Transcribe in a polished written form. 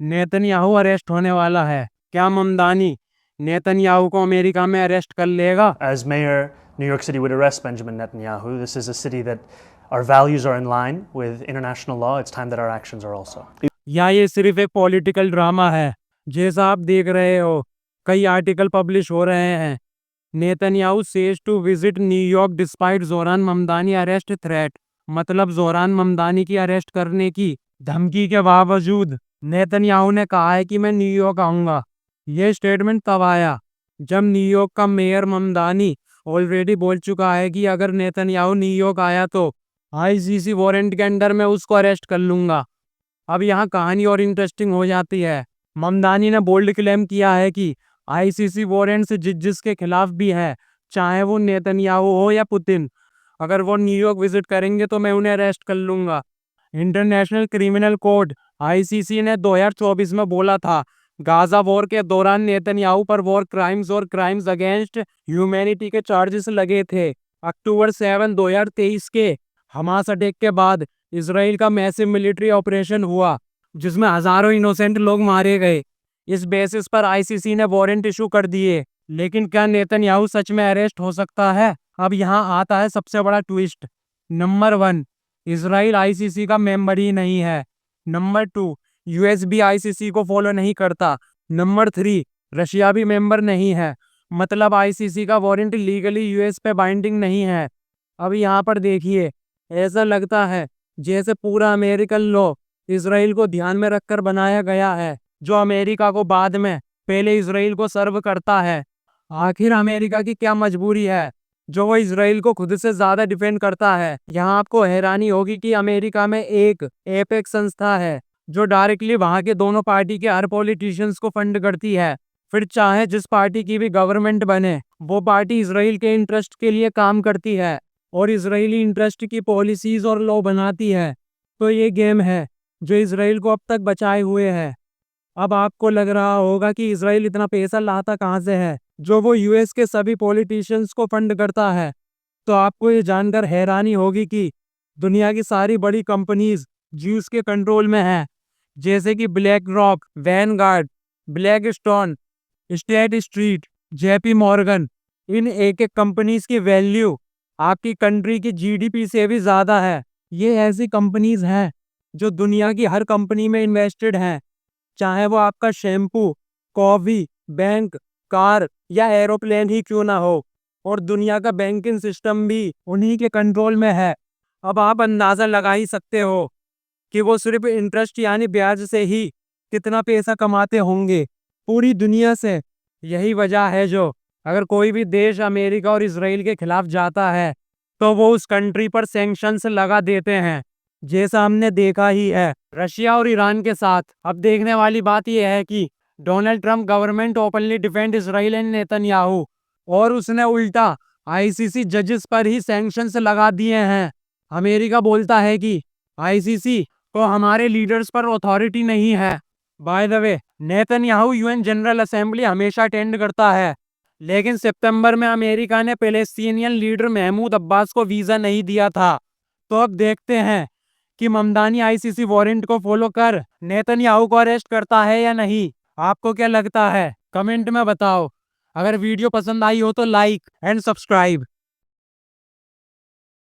Netanyahu arrest होने वाला है। क्या ममदानी नेतन्याहू को अमेरिका में अरेस्ट कर लेगा? As mayor, New York City would arrest Benjamin Netanyahu. This is a city that our values are in line with international law. It's time that our actions are also. या ये सिर्फ एक political drama है? जैसा आप देख रहे हो, कई आर्टिकल पब्लिश हो रहे हैं। Netanyahu says to visit New York despite Zohran Mamdani arrest threat. मतलब जोरान ममदानी की अरेस्ट करने की धमकी के बावजूद नेतन्याहू ने कहा है कि मैं न्यूयॉर्क आऊंगा। यह स्टेटमेंट तब आया जब न्यूयॉर्क का मेयर ममदानी ऑलरेडी बोल चुका है कि अगर नेतन्याहू न्यूयॉर्क आया तो आईसीसी वारंट के अंडर में उसको अरेस्ट कर लूंगा। अब यहाँ कहानी और इंटरेस्टिंग हो जाती है। ममदानी ने बोल्ड क्लेम किया है कि आईसीसी वारंट जिसके खिलाफ भी है, चाहे वो नेतन्याहू हो या पुतिन, अगर वो न्यूयॉर्क विजिट करेंगे तो मैं उन्हें अरेस्ट कर लूंगा। इंटरनेशनल क्रिमिनल कोर्ट आईसीसी ने 2024 में बोला था गाजा वॉर के दौरान नेतन्याहू पर वॉर क्राइम्स और क्राइम्स अगेंस्ट ह्यूमैनिटी के चार्जेस लगे थे। अक्टूबर 7, 2023 के हमास अटैक के बाद इसराइल का मैसिव मिलिट्री ऑपरेशन हुआ जिसमें हजारों इनोसेंट लोग मारे गए। इस बेसिस पर आईसीसी ने वारंट इशू कर दिए। लेकिन क्या नेतन्याहू सच में अरेस्ट हो सकता है? अब यहाँ आता है सबसे बड़ा ट्विस्ट। नंबर 1, इसराइल आईसीसी का मेंबर ही नहीं है। नंबर 2, यूएस भी आईसीसी को फॉलो नहीं करता। नंबर 3, रशिया भी मेंबर नहीं है। मतलब आईसीसी का वारंट लीगली यूएस पे बाइंडिंग नहीं है। अब यहाँ पर देखिए, ऐसा लगता है जैसे पूरा अमेरिकन लॉ इसराइल को ध्यान में रखकर बनाया गया है, जो अमेरिका को बाद में पहले इसराइल को सर्व करता है। आखिर अमेरिका की क्या मजबूरी है जो वो इसराइल को खुद से ज्यादा डिफेंड करता है? यहाँ आपको हैरानी होगी कि अमेरिका में एक एपेक्स संस्था है जो डायरेक्टली वहां के दोनों पार्टी के हर पॉलिटिशियंस को फंड करती है। फिर चाहे जिस पार्टी की भी गवर्नमेंट बने, वो पार्टी इसराइल के इंटरेस्ट के लिए काम करती है और इसराइली इंटरेस्ट की पॉलिसीज और लॉ बनाती है। तो ये गेम है जो इसराइल को अब तक बचाए हुए है। अब आपको लग रहा होगा कि इसराइल इतना पैसा लाता कहाँ से है जो वो यूएस के सभी पॉलिटिशियंस को फंड करता है। तो आपको ये जानकर हैरानी होगी कि दुनिया की सारी बड़ी कंपनीज ज्यूस के कंट्रोल में है, जैसे कि BlackRock, Vanguard, Blackstone, State Street, JP Morgan. इन एक एक कंपनीज की वैल्यू आपकी कंट्री की जीडीपी से भी ज्यादा है। ये ऐसी कंपनीज हैं जो दुनिया की हर कंपनी में इन्वेस्टेड हैं, चाहे वो आपका शैम्पू, कॉफी, बैंक, कार या एरोप्लेन ही क्यों ना हो। और दुनिया का बैंकिंग सिस्टम भी उन्हीं के कंट्रोल में है। अब आप अंदाजा लगा ही सकते हो कि वो सिर्फ इंटरेस्ट यानी ब्याज से ही कितना पैसा कमाते होंगे पूरी दुनिया से। यही वजह है जो अगर कोई भी देश अमेरिका और इसराइल के खिलाफ जाता है तो वो उस कंट्री पर सैंक्शंस लगा देते हैं, जैसा हमने देखा ही है रशिया और ईरान के साथ। अब देखने वाली बात यह है कि Donald Trump government openly defend Israel and Netanyahu, और उसने उल्टा आईसीसी जजेस पर ही सैंक्शंस लगा दिए हैं। अमेरिका बोलता है कि आईसीसी को हमारे लीडर्स पर अथॉरिटी नहीं है। By the way, Netanyahu UN general assembly हमेशा अटेंड करता है, लेकिन सितंबर में अमेरिका ने पैलेस्टीनियन लीडर महमूद अब्बास को वीजा नहीं दिया था। तो अब देखते हैं कि ममदानी आईसीसी वारंट को फॉलो कर नेतन्याहू को अरेस्ट करता है या नहीं। आपको क्या लगता है? कमेंट में बताओ। अगर वीडियो पसंद आई हो तो लाइक एंड सब्सक्राइब।